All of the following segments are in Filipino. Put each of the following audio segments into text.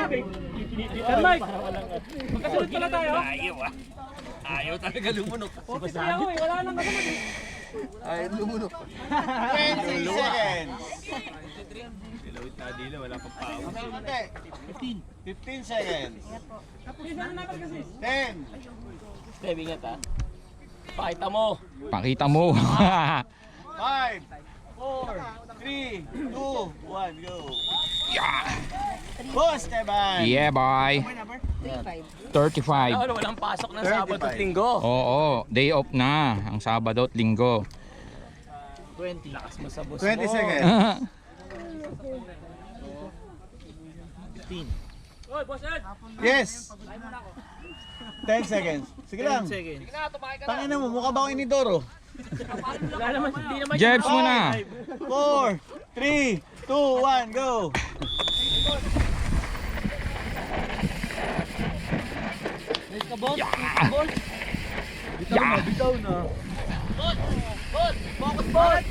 Sir Mike, magkasunod pala tayo. Ayaw talaga lumunok. Kasi ako eh, wala nang kasunod eh. Ayaw lumunok. 20 seconds. Dilawit na dila, wala pang pao. 15 seconds. Please, ano naman kasi? 10. Steve, ingat ha. Pakita mo. Pakita mo. 5, 4, 3, 2, 1, go. Boss, Esteban. Yeah, boy. 35. Walang pasok ng Sabado at Linggo. Oo, day off na ang Sabado at Linggo. 20. Lakas mo sa boss 20 mo. seconds. 15. Oy, boss Ed. Yes. 10 seconds. Sige lang. Sige na, tumakay ka na. Tangina mo, mukha ba ako inidoro? Wala naman, hindi naman. Jebs muna. 4, 3, 2, 1, go. Bitaw na. Focus ball.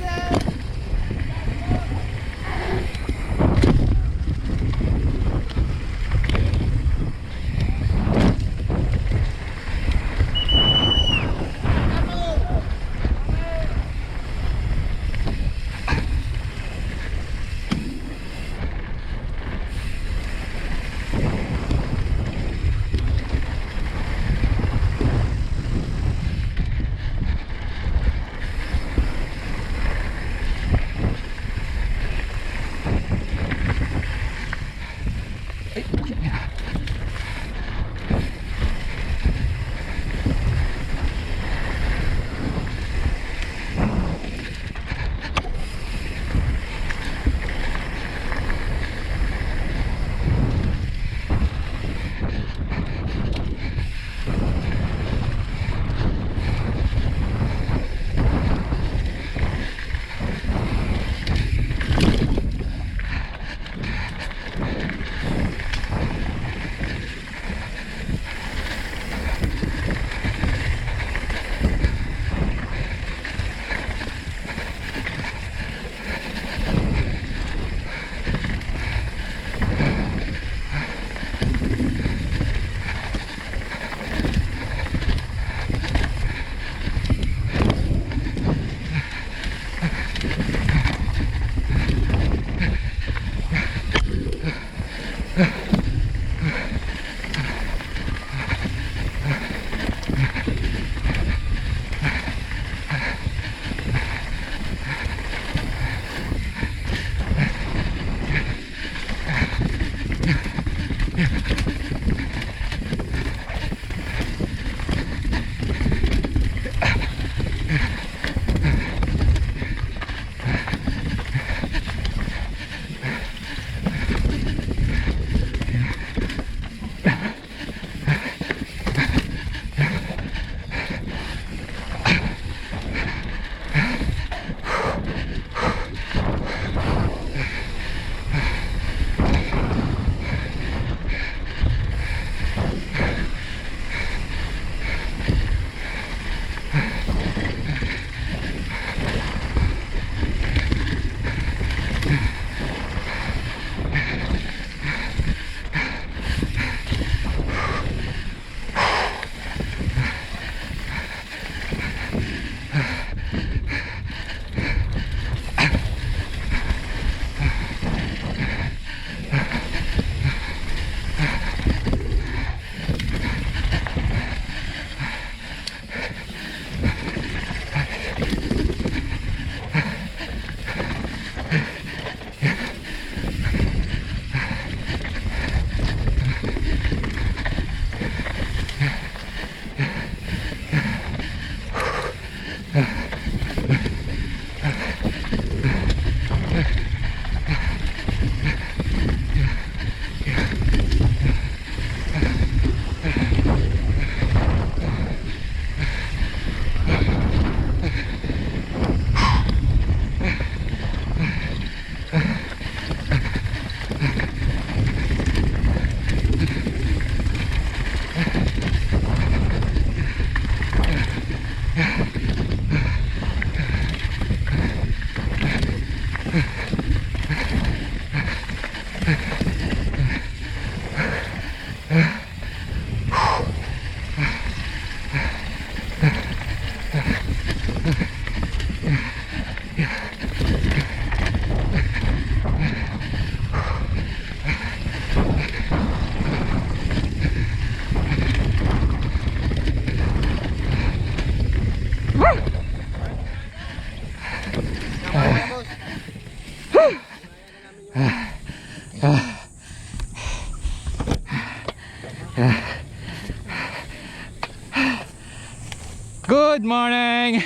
Good morning!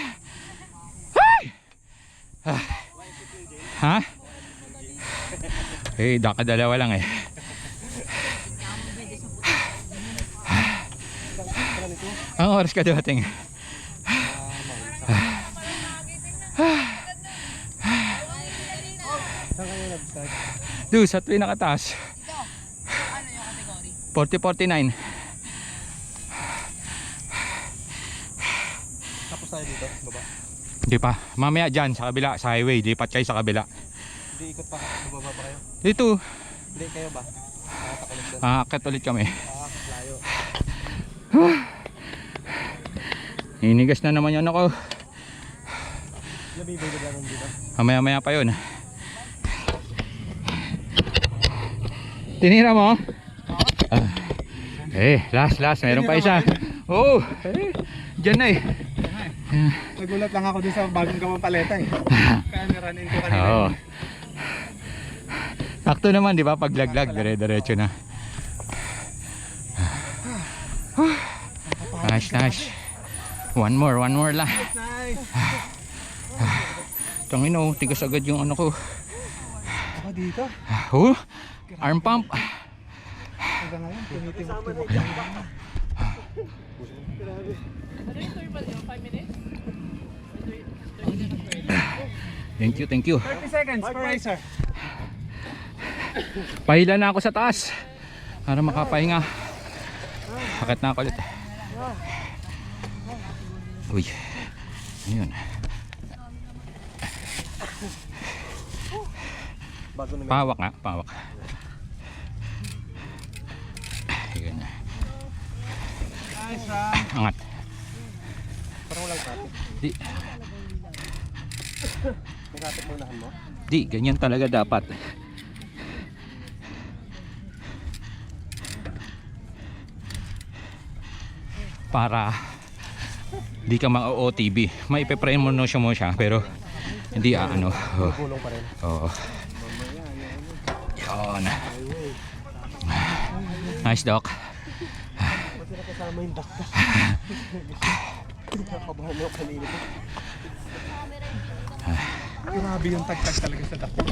Hi! Ha? Eh, dalawa lang eh. Ang oras ka dating? Dude, sa pinakataas. Ano yung kategory? 40-49. Tapos tayo dito, baba. Hindi pa. Mamaya dyan sa kabila, sa highway. Lipat kayo sa kabila. Hindi ikot pa, baba pa kayo. Dito. Hindi, kayo ba? Nakatakulit doon. Akit ulit kami. Layo. Inigas na naman yun ako. Nabibigod lang dito. Mamaya pa yun. Tinira mo? Last. Meron pa isa. Oo. Diyan na eh. Nagulat lang ako dun sa bagong gawang paleta eh. Kaya niranin ko kanina. Oo. Sakto naman, di ba? Pag laglag, dire-diretso na. Nice. One more lang. Nice! Tangino, tigas agad yung ano ko. Ako dito. Arm pump. Hanggang ngayon, tumitimok-timok. Ano yung turban yun? 5 minutes? Thank you. 30 seconds per racer. Pahila na ako sa taas para makapahinga. Akit na ako ulit. Uy. Ayun. Pawak nga, pawak. Ayun. Nice, Angat. Parang walang kapit. Di, May kapit mo unahan mo? ganyan talaga dapat. Para di ka ma-OTB. May ipe-pray mo siya pero hindi ano. Gulong pa rin. Oo. Yun. Nice, Doc. Kasi nakasama yung dakta. Nakabahan mo kanina. Grabe yung tagtag talaga sa dakta.